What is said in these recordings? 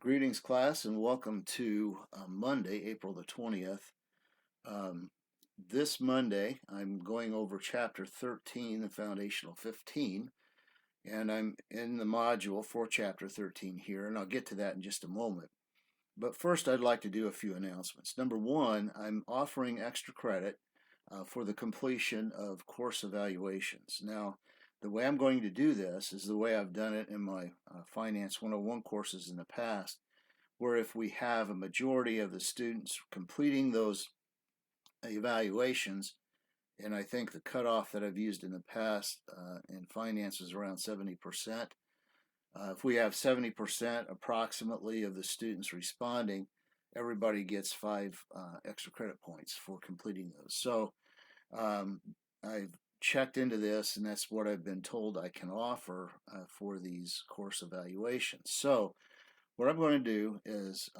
Greetings, class, and welcome to Monday, April the 20th. Um, this Monday, I'm going over Chapter 13, the Foundational 15, and I'm in the module for Chapter 13 here, and I'll get to that in just a moment. But first, I'd like to do a few announcements. Number one, I'm offering extra credit for the completion of course evaluations. Now, the way I'm going to do this is the way I've done it in my Finance 101 courses in the past, where if we have a majority of the students completing those evaluations, and I think the cutoff that I've used in the past in finance is around 70%. If we have 70% approximately of the students responding, everybody gets 5 extra credit points for completing those. So I've checked into this, and that's what I've been told I can offer for these course evaluations. So what I'm going to do is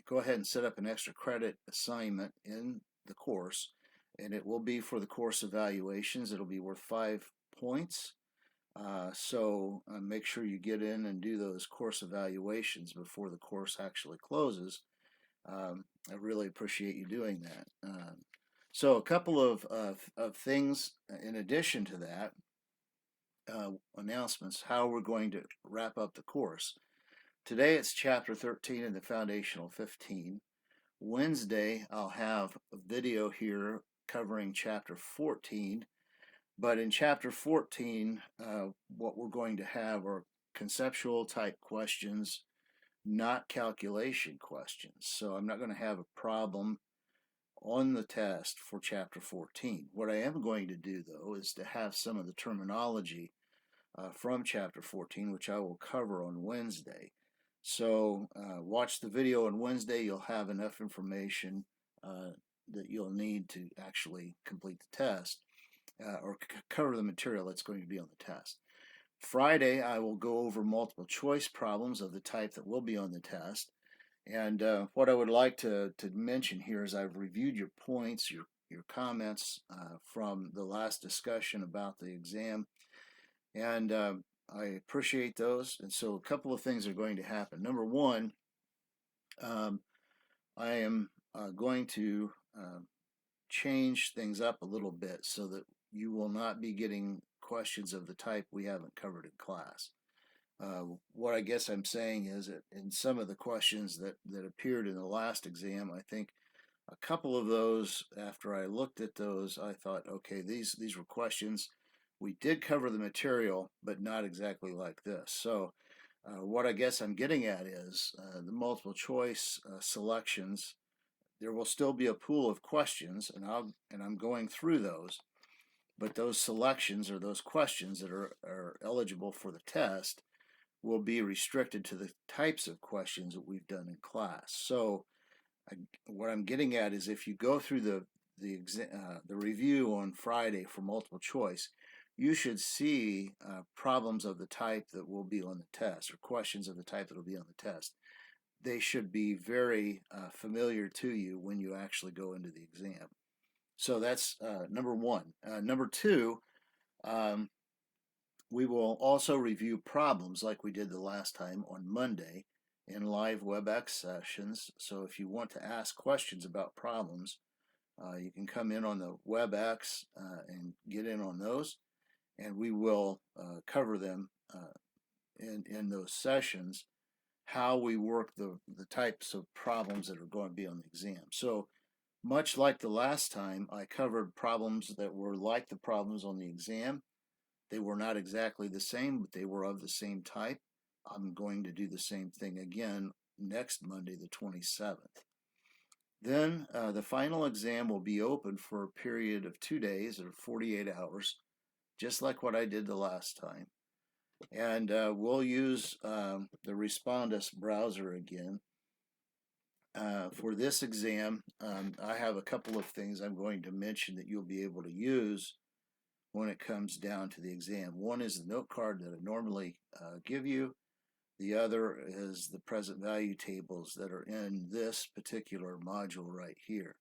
go ahead and set up an extra credit assignment in the course, and it will be for the course evaluations. It'll be worth 5 points. So make sure you get in and do those course evaluations before the course actually closes. I really appreciate you doing that. So a couple of things in addition to that, announcements, how we're going to wrap up the course. Today it's Chapter 13 in the Foundational 15. Wednesday I'll have a video here covering Chapter 14. But in Chapter 14, what we're going to have are conceptual type questions, not calculation questions. So I'm not going to have a problem on the test for Chapter 14. What I am going to do, though, is to have some of the terminology from Chapter 14, which I will cover on Wednesday. So watch the video on Wednesday. You'll have enough information that you'll need to actually complete the test or cover the material that's going to be on the test. Friday, I will go over multiple choice problems of the type that will be on the test. And what I would like to mention here is I've reviewed your points, your comments from the last discussion about the exam, and I appreciate those. And so a couple of things are going to happen. Number one, I am going to change things up a little bit so that you will not be getting questions of the type we haven't covered in class. What I guess I'm saying is that in some of the questions that appeared in the last exam, I think a couple of those, after I looked at those, I thought, okay, these were questions. We did cover the material, but not exactly like this. So what I guess I'm getting at is the multiple choice selections. There will still be a pool of questions, and I'm going through those. But those selections or those questions that are eligible for the test will be restricted to the types of questions that we've done in class. So what I'm getting at is if you go through the review on Friday for multiple choice, you should see problems of the type that will be on the test or questions of the type that will be on the test. They should be very familiar to you when you actually go into the exam. So that's number one. Number two, um, we will also review problems like we did the last time on Monday in live WebEx sessions. So if you want to ask questions about problems, you can come in on the WebEx and get in on those, and we will cover them in those sessions, how we work the types of problems that are going to be on the exam. So much like the last time, I covered problems that were like the problems on the exam. They were not exactly the same, but they were of the same type. I'm going to do the same thing again next Monday, the 27th. Then the final exam will be open for a period of 2 days or 48 hours, just like what I did the last time. And we'll use the Respondus browser again. For this exam, I have a couple of things I'm going to mention that you'll be able to use when it comes down to the exam. One is the note card that I normally give you. The other is the present value tables that are in this particular module right here,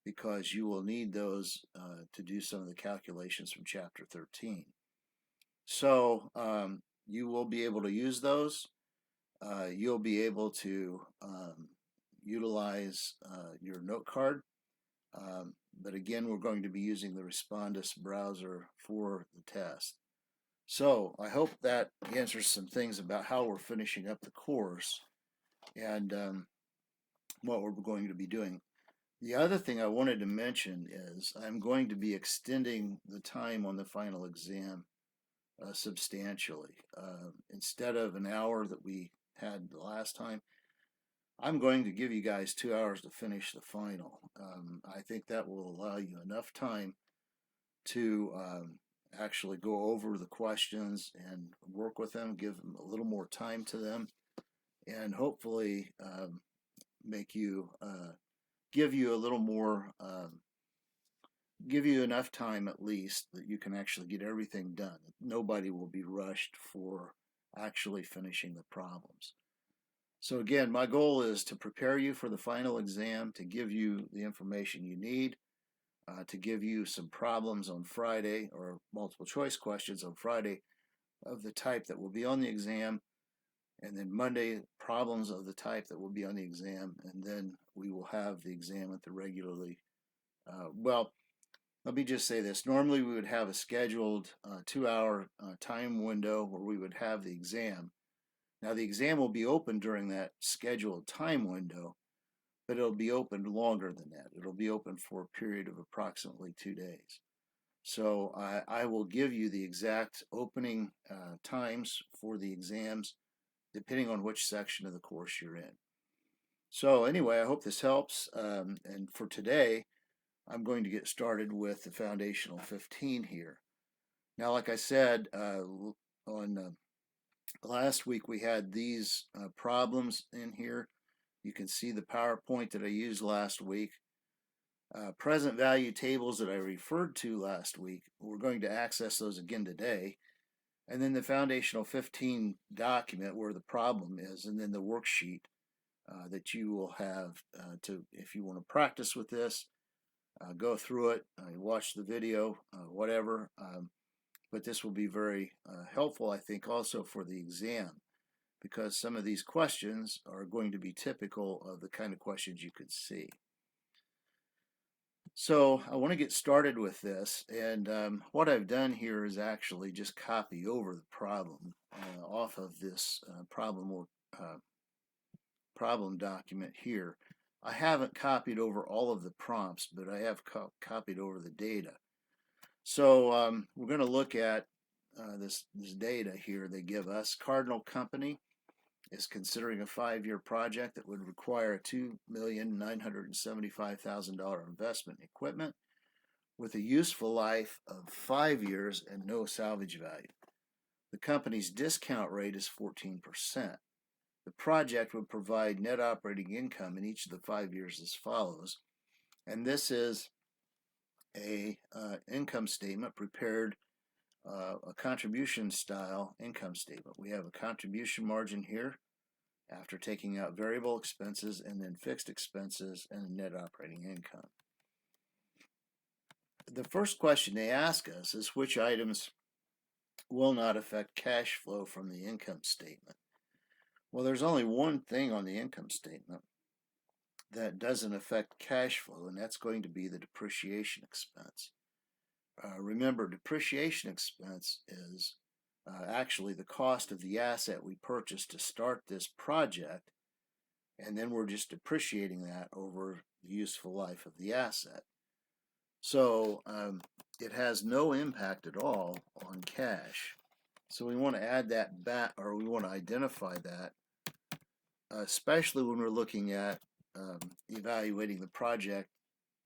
because you will need those to do some of the calculations from Chapter 13. So you will be able to use those. you'll be able to utilize your note card. But again, we're going to be using the Respondus browser for the test. So I hope that answers some things about how we're finishing up the course and what we're going to be doing. The other thing I wanted to mention is I'm going to be extending the time on the final exam substantially. Instead of an hour that we had the last time, I'm going to give you guys 2 hours to finish the final. I think that will allow you enough time to actually go over the questions and work with them, give them a little more time to them, and hopefully make you give you a little more give you enough time at least that you can actually get everything done. Nobody will be rushed for actually finishing the problems. So again, my goal is to prepare you for the final exam, to give you the information you need, to give you some problems on Friday or multiple choice questions on Friday of the type that will be on the exam, and then Monday problems of the type that will be on the exam, and then we will have the exam at the regularly well, let me just say this. Normally we would have a scheduled 2-hour time window where we would have the exam. Now the exam will be open during that scheduled time window, but it'll be open longer than that. It'll be open for a period of approximately 2 days. So I will give you the exact opening times for the exams depending on which section of the course you're in. So anyway, I hope this helps. And for today, I'm going to get started with the foundational 15 here. Now, like I said, on last week we had these problems in here. You can see the PowerPoint that I used last week. Present value tables that I referred to last week. We're going to access those again today. And then the foundational 15 document where the problem is, and then the worksheet that you will have to, if you want to practice with this, go through it, watch the video, whatever. But this will be very helpful, I think, also for the exam, because some of these questions are going to be typical of the kind of questions you could see. So I want to get started with this, and what I've done here is actually just copy over the problem off of this problem document here. I haven't copied over all of the prompts, but I have copied over the data. So we're going to look at this data here they give us. Cardinal Company is considering a 5-year project that would require a $2,975,000 investment in equipment with a useful life of 5 years and no salvage value. The company's discount rate is 14%. The project would provide net operating income in each of the 5 years as follows. And this is a income statement prepared, a contribution style income statement. We have a contribution margin here after taking out variable expenses and then fixed expenses and net operating income. The first question they ask us is which items will not affect cash flow from the income statement. Well, there's only one thing on the income statement that doesn't affect cash flow, and that's going to be the depreciation expense. Remember, depreciation expense is actually the cost of the asset we purchased to start this project, and then we're just depreciating that over the useful life of the asset. So it has no impact at all on cash. So we want to add that back, or we want to identify that, especially when we're looking at evaluating the project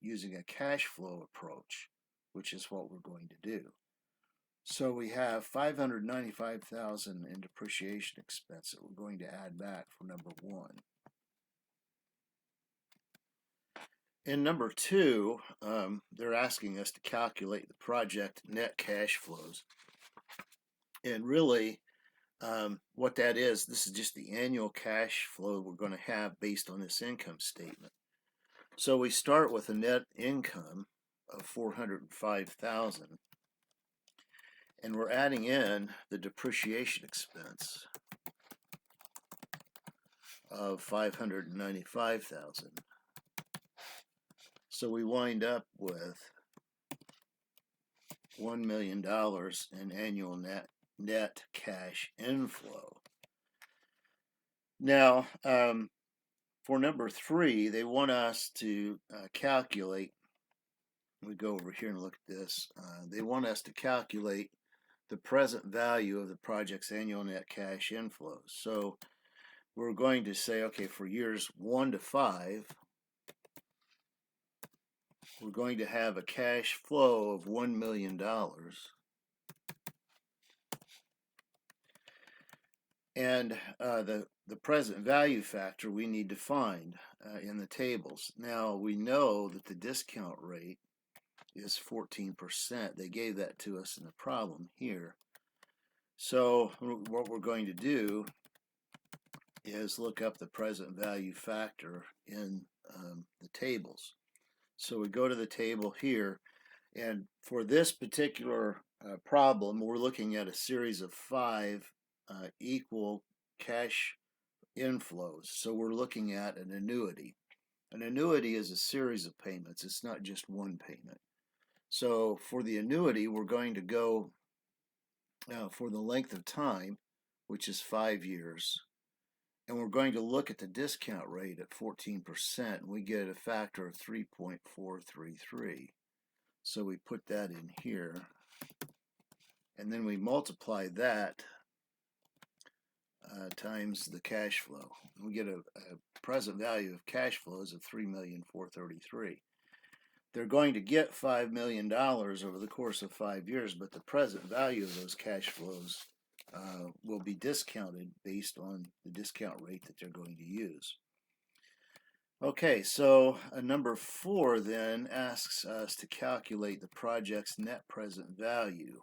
using a cash flow approach, which is what we're going to do. So we have $595,000 in depreciation expense that we're going to add back for number 1. In number 2, they're asking us to calculate the project net cash flows. And really, what that is, this is just the annual cash flow we're going to have based on this income statement. So we start with a net income of $405,000, and we're adding in the depreciation expense. of $595,000. So we wind up with $1 million in annual net cash inflow. Now, for number 3, they want us to calculate. We go over here and look at this. They want us to calculate the present value of the project's annual net cash inflows. So we're going to say, okay, for years 1 to 5, we're going to have a cash flow of $1 million. And the present value factor we need to find in the tables. Now, we know that the discount rate is 14%. They gave that to us in the problem here. So what we're going to do is look up the present value factor in the tables. So we go to the table here, and for this particular problem, we're looking at a series of 5 equal cash inflows. So we're looking at an annuity. An annuity is a series of payments. It's not just one payment. So for the annuity, we're going to go for the length of time, which is 5 years. And we're going to look at the discount rate at 14%. And we get a factor of 3.433. So we put that in here. And then we multiply that times the cash flow. We get a present value of cash flows of $3,433,000. They're going to get $5 million over the course of 5 years, but the present value of those cash flows will be discounted based on the discount rate that they're going to use. Okay, so number 4 then asks us to calculate the project's net present value.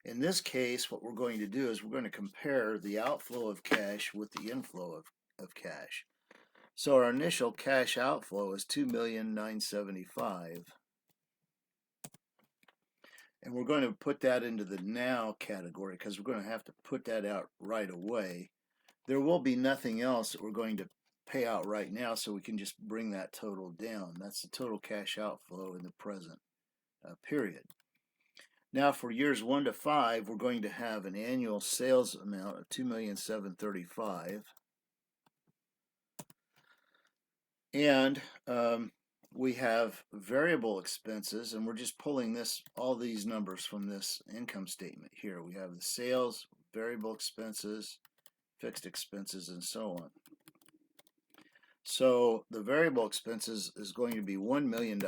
In this case, what we're going to do is we're going to compare the outflow of cash with the inflow of cash. So our initial cash outflow is $2,975,000. And we're going to put that into the now category because we're going to have to put that out right away. There will be nothing else that we're going to pay out right now, so we can just bring that total down. That's the total cash outflow in the present period. Now for years 1 to 5, we're going to have an annual sales amount of $2,735,000. And we have variable expenses, and we're just pulling all these numbers from this income statement here. We have the sales, variable expenses, fixed expenses, and so on. So the variable expenses is going to be $1 million.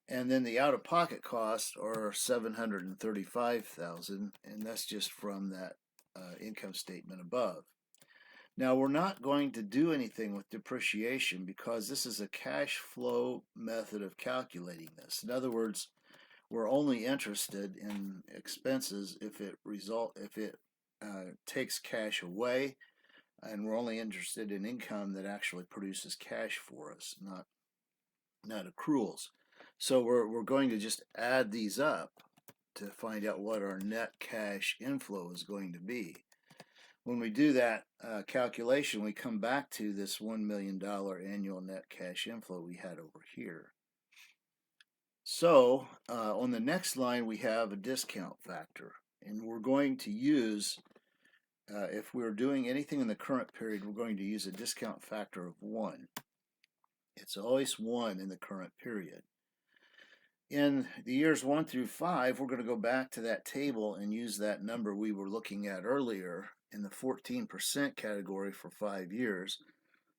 And then the out-of-pocket costs are $735,000, and that's just from that income statement above. Now, we're not going to do anything with depreciation because this is a cash flow method of calculating this. In other words, we're only interested in expenses if it takes cash away, and we're only interested in income that actually produces cash for us, not accruals. So we're going to just add these up to find out what our net cash inflow is going to be. When we do that calculation, we come back to this $1 million annual net cash inflow we had over here. So on the next line, we have a discount factor. And we're going to use, if we're doing anything in the current period, we're going to use a discount factor of 1. It's always 1 in the current period. In the years 1 through 5, we're going to go back to that table and use that number we were looking at earlier in the 14% category for 5 years,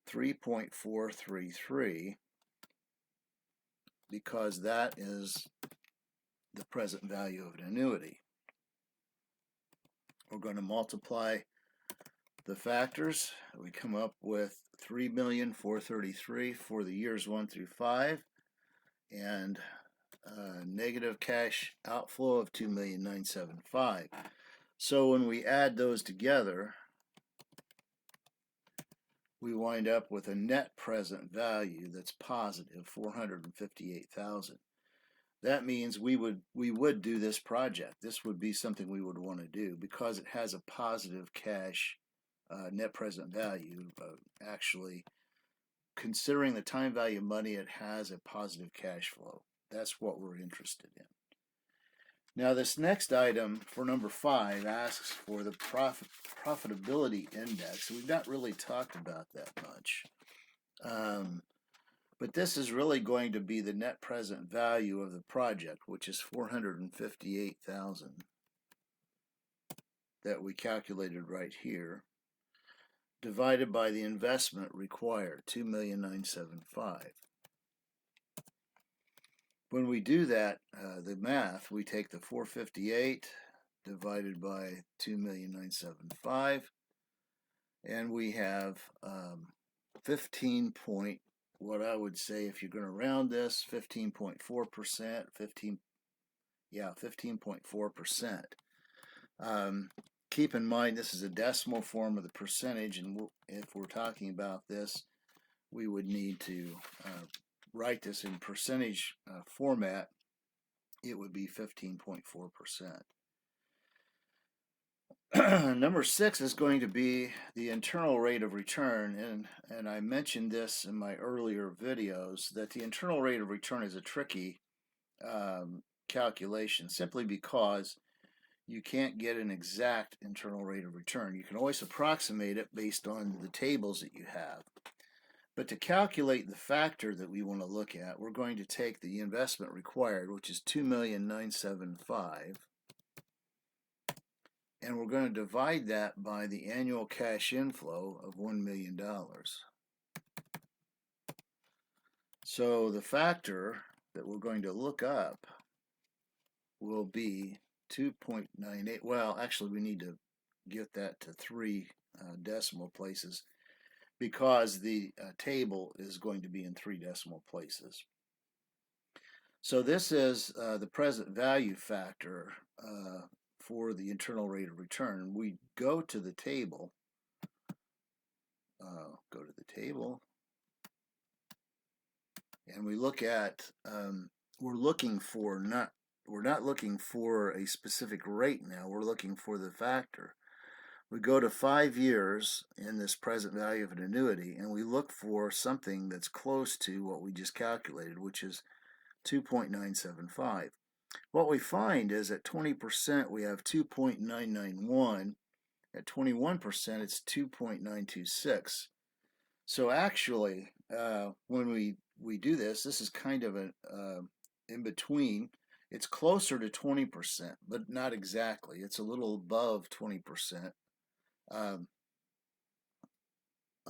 3.433, because that is the present value of an annuity. We're going to multiply the factors. We come up with $3,433,000 for the years 1 through 5, and negative cash outflow of $2,975,000. So when we add those together, we wind up with a net present value that's positive $458,000. that means we would do this project. This would be something we would want to do because it has a positive cash net present value. Actually, considering the time value of money, it has a positive cash flow. That's what we're interested in. Now, this next item for number 5 asks for the profitability index. We've not really talked about that much. But this is really going to be the net present value of the project, which is $458,000 that we calculated right here, divided by the investment required, $2,975,000. When we do that, the math, we take the 458 divided by 2,975,000, and we have 15 what I would say, if you're going to round this, 15.4%, 15.4%. Keep in mind this is a decimal form of the percentage, and if we're talking about this, we would need to write this in percentage format. It would be 15.4%. Number 6 is going to be the internal rate of return, and I mentioned this in my earlier videos that the internal rate of return is a tricky calculation simply because you can't get an exact internal rate of return. You can always approximate it based on the tables that you have. But to calculate the factor that we want to look at, we're going to take the investment required, which is $2,975,000, and we're going to divide that by the annual cash inflow of $1 million. So the factor that we're going to look up will be 2.98. Well, actually, we need to get that to 3 decimal places because the table is going to be in 3 decimal places. So this is the present value factor for the internal rate of return. We go to the table, and we look at, we're not looking for a specific rate now, we're looking for the factor. We go to 5 years in this present value of an annuity, and we look for something that's close to what we just calculated, which is 2.975. What we find is at 20% we have 2.991. At 21% it's 2.926. So actually, when we do this is kind of an in between. It's closer to 20%, but not exactly. It's a little above 20%. A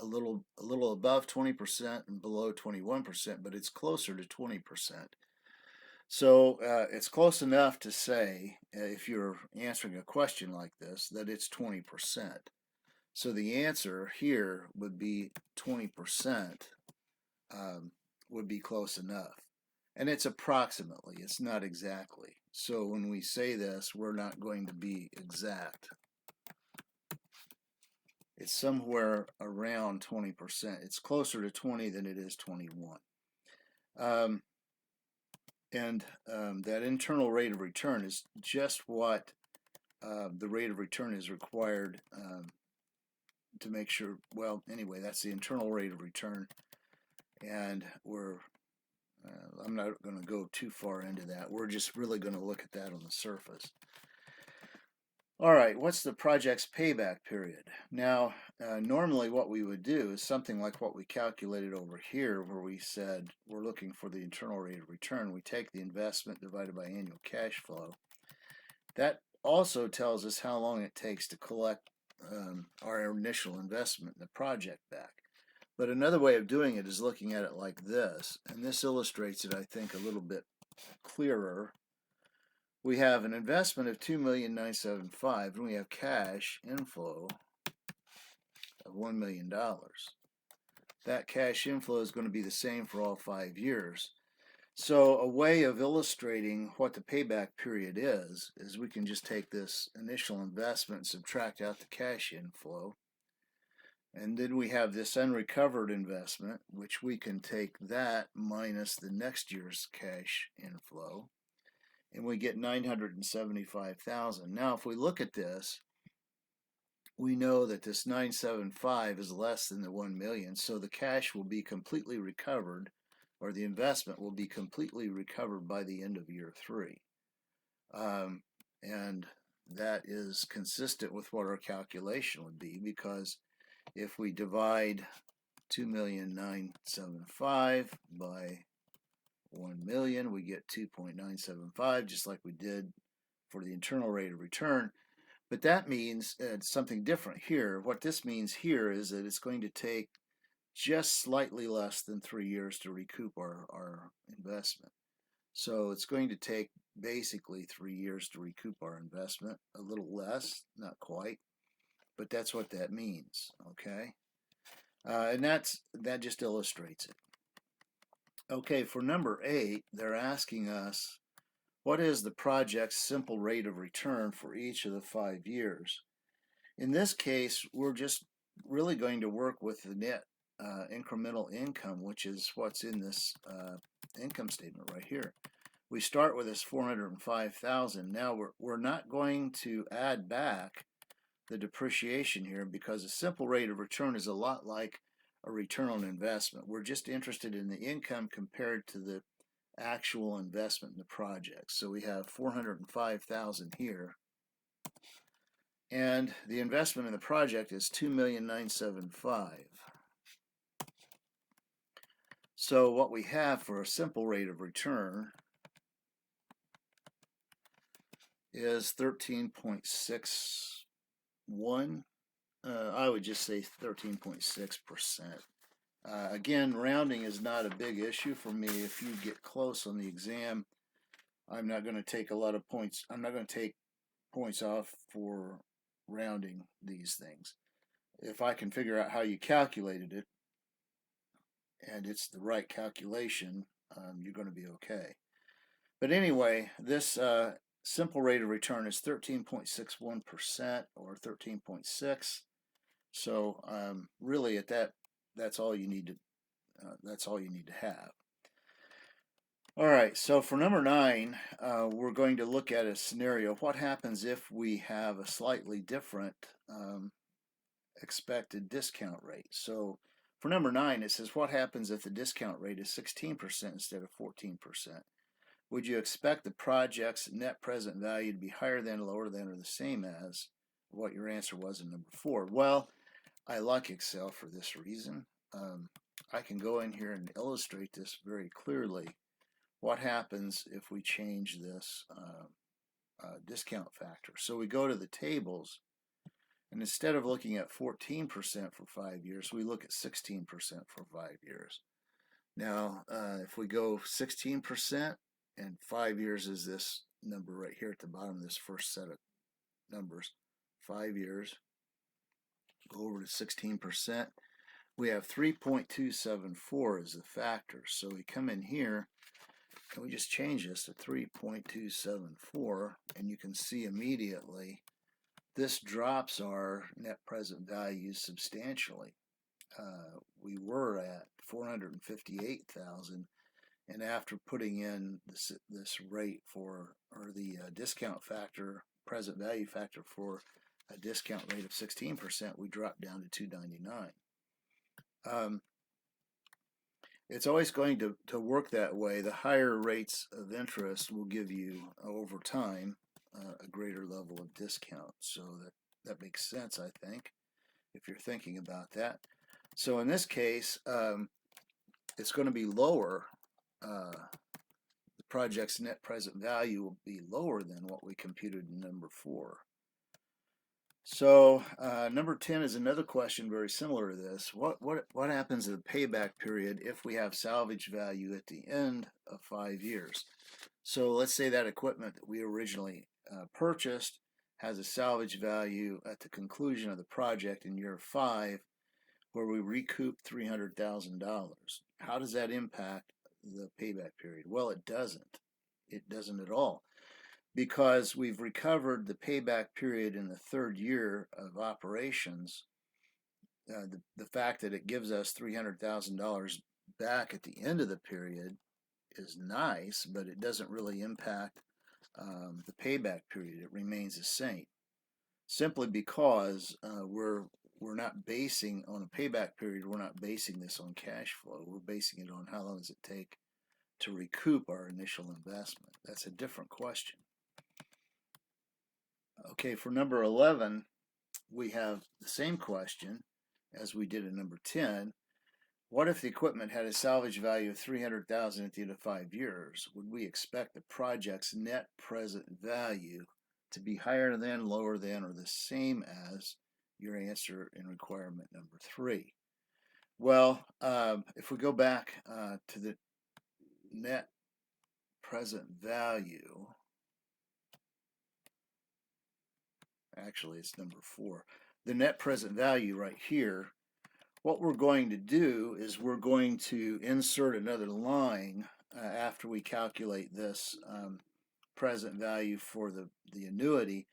little above 20% and below 21%, but it's closer to 20%. So it's close enough to say, if you're answering a question like this, that it's 20%. So the answer here would be 20% would be close enough. And it's approximately, it's not exactly. So when we say this, we're not going to be exact. It's somewhere around 20%. It's closer to 20 than it is 21. That internal rate of return is just what the rate of return is required to make sure, well, anyway, that's the internal rate of return. And I'm not going to go too far into that. We're just really going to look at that on the surface. All right, what's the project's payback period? Now, normally what we would do is something like what we calculated over here, where we said we're looking for the internal rate of return. We take the investment divided by annual cash flow. That also tells us how long it takes to collect our initial investment in the project back. But another way of doing it is looking at it like this, and this illustrates it, I think, a little bit clearer. We have an investment of $2,975,000, and we have cash inflow of $1 million. That cash inflow is going to be the same for all 5 years. So a way of illustrating what the payback period is we can just take this initial investment and subtract out the cash inflow. And then we have this unrecovered investment, which we can take that minus the next year's cash inflow. and we get 975,000. Now, if we look at this, we know that this 975 is less than the 1 million, so the cash will be completely recovered, or the investment will be completely recovered by the end of year 3. And that is consistent with what our calculation would be, because if we divide 2,975,000 by 1 million, we get 2.975, just like we did for the internal rate of return. But that means something different here. What this means here is that it's going to take just slightly less than 3 years to recoup our investment. So it's going to take basically 3 years to recoup our investment, a little less, not quite, but that's what that means, okay? And that just illustrates it. Okay, for number 8, they're asking us, what is the project's simple rate of return for each of the 5 years? In this case, we're just really going to work with the net incremental income, which is what's in this income statement right here. We start with this 405,000. Now we're not going to add back the depreciation here, because a simple rate of return is a lot like a return on investment. We're just interested in the income compared to the actual investment in the project. So we have 405,000 here, and the investment in the project is 2,975,000. So what we have for a simple rate of return is 13.61. I would just say 13.6%. Again, rounding is not a big issue for me. If you get close on the exam, I'm not going to take a lot of points. I'm not going to take points off for rounding these things. If I can figure out how you calculated it, and it's the right calculation, you're going to be okay. But anyway, this simple rate of return is 13.61%, or 13.6. So really, at that's all you need to have. All right. So for number 9, we're going to look at a scenario. What happens if we have a slightly different expected discount rate? So for number 9, it says, what happens if the discount rate is 16% instead of 14%? Would you expect the project's net present value to be higher than, lower than, or the same as what your answer was in number 4? Well, I like Excel for this reason. I can go in here and illustrate this very clearly. What happens if we change this discount factor? So we go to the tables, and instead of looking at 14% for 5 years, we look at 16% for 5 years. Now, if we go 16%, and 5 years is this number right here at the bottom of this first set of numbers, 5 years, go over to 16%, we have 3.274 as the factor. So we come in here and we just change this to 3.274, and you can see immediately this drops our net present value substantially. We were at 458,000, and after putting in this rate for, or the discount factor, present value factor for a discount rate of 16%, we dropped down to 299. It's always going to work that way. The higher rates of interest will give you, over time, a greater level of discount. So that makes sense, I think, if you're thinking about that. So in this case, it's going to be lower. The project's net present value will be lower than what we computed in number 4. So number 10 is another question very similar to this. What happens in the payback period if we have salvage value at the end of 5 years? So let's say that equipment that we originally purchased has a salvage value at the conclusion of the project in year 5, where we recoup $300,000. How does that impact the payback period? Well, it doesn't. It doesn't at all, because we've recovered the payback period in the 3rd year of operations. The fact that it gives us $300,000 back at the end of the period is nice, but it doesn't really impact the payback period, it remains the same, simply because we're not basing on a payback period. We're not basing this on cash flow. We're basing it on how long does it take to recoup our initial investment. That's a different question. Okay, for number 11, we have the same question as we did in number 10. What if the equipment had a salvage value of $300,000 at the end of 5 years? Would we expect the project's net present value to be higher than, lower than, or the same as your answer in requirement number 3? Well, if we go back to the net present value, actually it's number 4, the net present value right here, what we're going to do is we're going to insert another line after we calculate this present value for the annuity.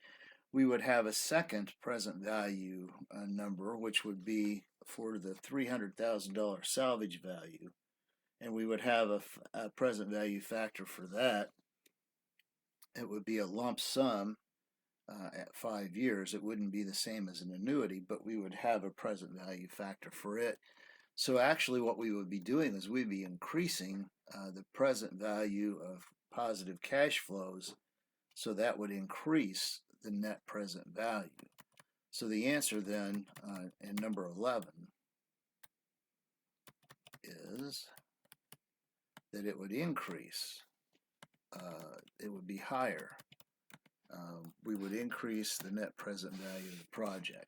We would have a second present value number, which would be for the $300,000 salvage value, and we would have a present value factor for that. It would be a lump sum at 5 years. It wouldn't be the same as an annuity, but we would have a present value factor for it. So actually what we would be doing is we'd be increasing the present value of positive cash flows, so that would increase the net present value. So the answer then in number 11 is that it would increase. It would be higher. We would increase the net present value of the project.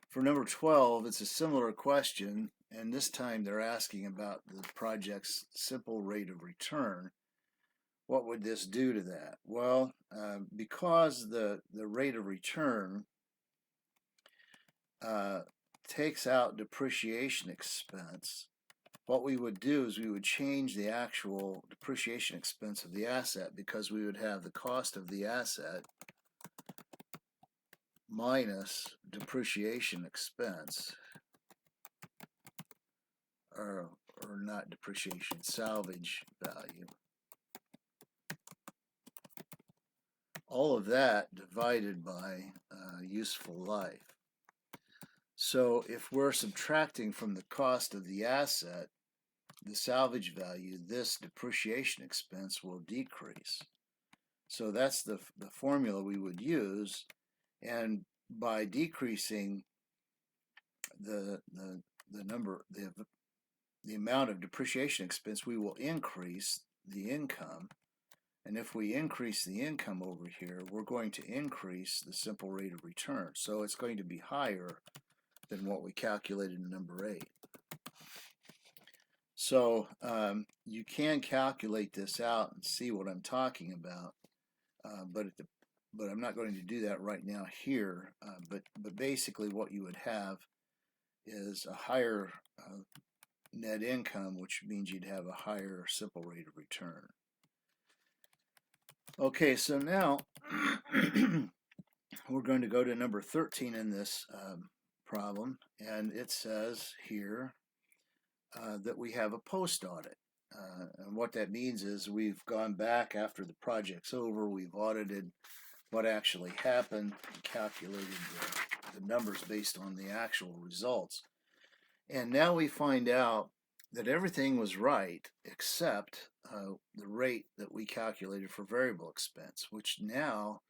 For number 12, it's a similar question, and this time they're asking about the project's simple rate of return. What would this do to that? Well, because the rate of return takes out depreciation expense, what we would do is we would change the actual depreciation expense of the asset, because we would have the cost of the asset minus depreciation expense, or not depreciation, salvage value. All of that divided by useful life. So if we're subtracting from the cost of the asset the salvage value, this depreciation expense will decrease. So that's the formula we would use, and by decreasing the amount of depreciation expense, we will increase the income. And if we increase the income over here, we're going to increase the simple rate of return. So it's going to be higher than what we calculated in number 8. So you can calculate this out and see what I'm talking about, but I'm not going to do that right now here. But basically what you would have is a higher net income, which means you'd have a higher simple rate of return. Okay, so now we're going to go to number 13 in this problem, and it says here that we have a post audit. And what that means is we've gone back after the project's over, we've audited what actually happened, and calculated the numbers based on the actual results. And now we find out that everything was right except the rate that we calculated for variable expense, which now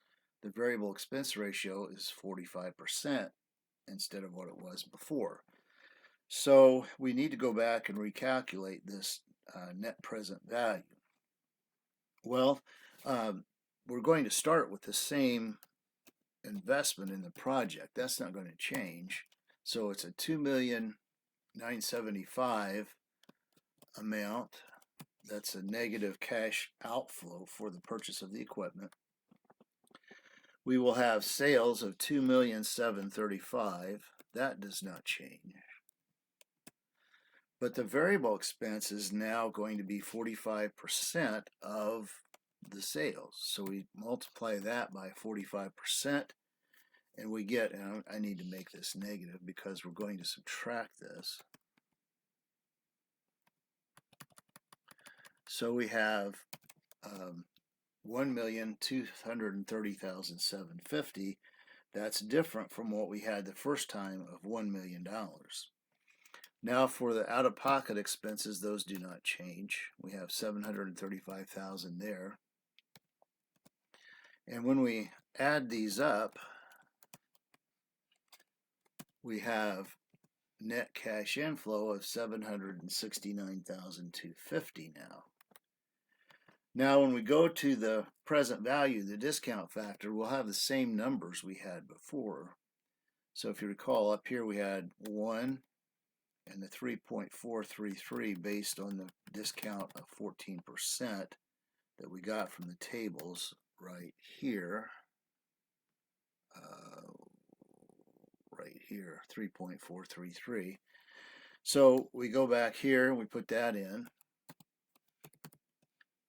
the variable expense ratio is 45% instead of what it was before. So we need to go back and recalculate this net present value. Well, we're going to start with the same investment in the project. That's not going to change. So it's a $2,975,000 amount. That's a negative cash outflow for the purchase of the equipment. We will have sales of $2,735,000. That does not change. But the variable expense is now going to be 45% of the sales. So we multiply that by 45%, and we get, and I need to make this negative because we're going to subtract this. So we have $1,230,750. That's different from what we had the first time of $1 million. Now for the out-of-pocket expenses, those do not change. We have $735,000 there. And when we add these up, we have net cash inflow of $769,250 now. Now when we go to the present value, the discount factor, we'll have the same numbers we had before. So if you recall, up here we had 1 and the 3.433 based on the discount of 14% that we got from the tables right here. Right here, 3.433. So we go back here and we put that in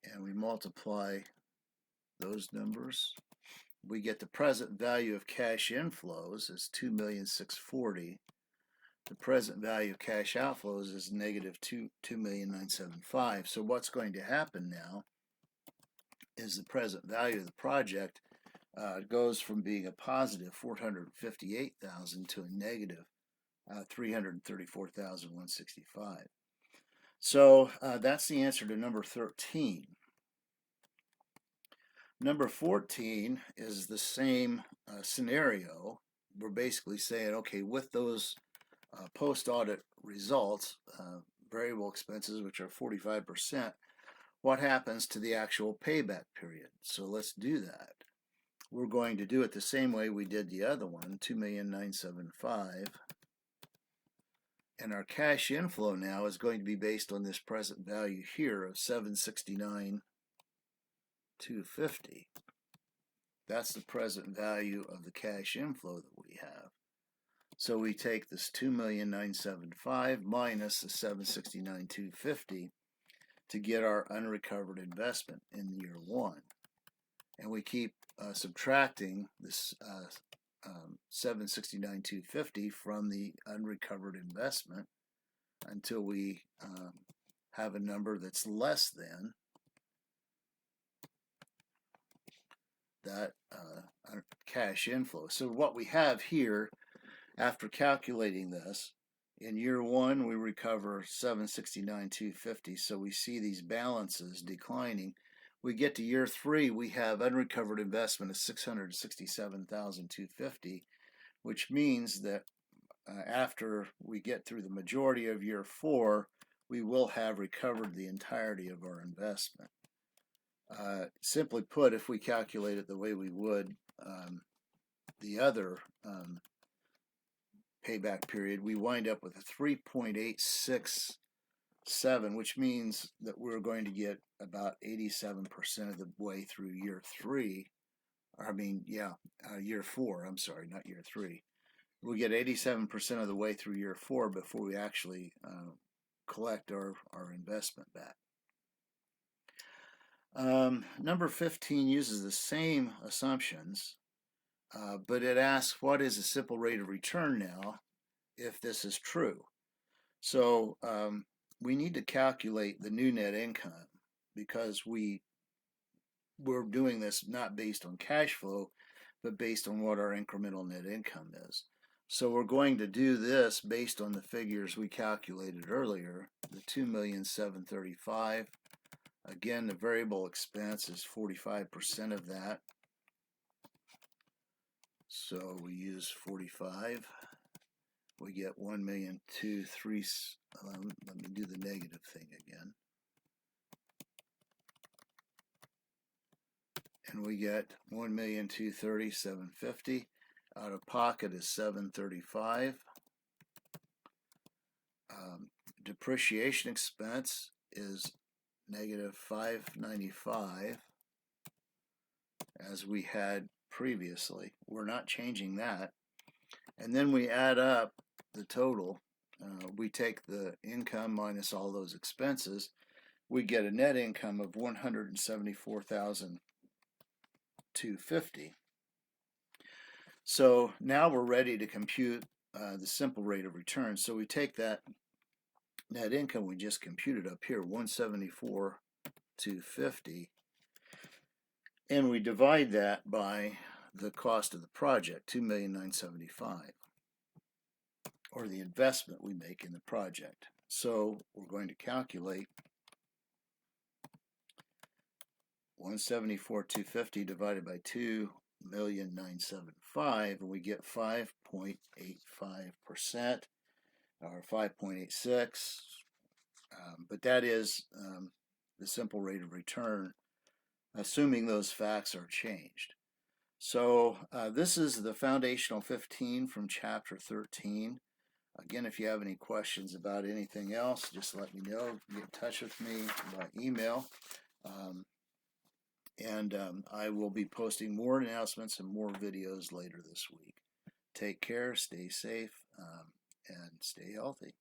and we multiply those numbers. We get the present value of cash inflows is $2,640,000. The present value of cash outflows is negative $2,975,000. So what's going to happen now is the present value of the project goes from being a positive $458,000 to a negative $334,165. So that's the answer to number 13. Number 14 is the same scenario. We're basically saying, okay, with those post-audit results, variable expenses, which are 45%, what happens to the actual payback period? So let's do that. We're going to do it the same way we did the other one, $2,975,000. And our cash inflow now is going to be based on this present value here of $769,250. That's the present value of the cash inflow that we have. So we take this $2,975,000 minus the $769,250 to get our unrecovered investment in year one. And we keep subtracting this $769,250 from the unrecovered investment until we have a number that's less than that cash inflow. So what we have here, after calculating this, in year one we recover $769,250, so we see these balances declining. We get to year three, we have unrecovered investment of $667,250, which means that after we get through the majority of year four, we will have recovered the entirety of our investment. Simply put, if we calculate it the way we would the other payback period, we wind up with a 3.867, which means that we're going to get about 87% of the way through year three. Year four, I'm sorry, not year three. We get 87% of the way through year four before we actually collect our investment back. Number 15 uses the same assumptions, but it asks what is a simple rate of return now if this is true. So we need to calculate the new net income because we're doing this not based on cash flow, but based on what our incremental net income is. So we're going to do this based on the figures we calculated earlier, the $2,735,000. Again, the variable expense is 45% of that. So we use 45. We get 1,230,000. Let me do the negative thing again. And we get 1,230,750. Out of pocket is 735. Depreciation expense is negative 595, as we had previously. We're not changing that. And then we add up the total. We take the income minus all those expenses. We get a net income of $174,250. So now we're ready to compute the simple rate of return. So we take that net income we just computed up here, $174,250, And we divide that by the cost of the project, $2,975,000, or the investment we make in the project. So we're going to calculate 174,250 divided by 2,975,000, and we get 5.85%, or 5.86. But that is the simple rate of return, assuming those facts are changed. So this is the Foundational 15 from Chapter 13. Again, if you have any questions about anything else, just let me know. Get in touch with me by email. I will be posting more announcements and more videos later this week. Take care, stay safe, and stay healthy.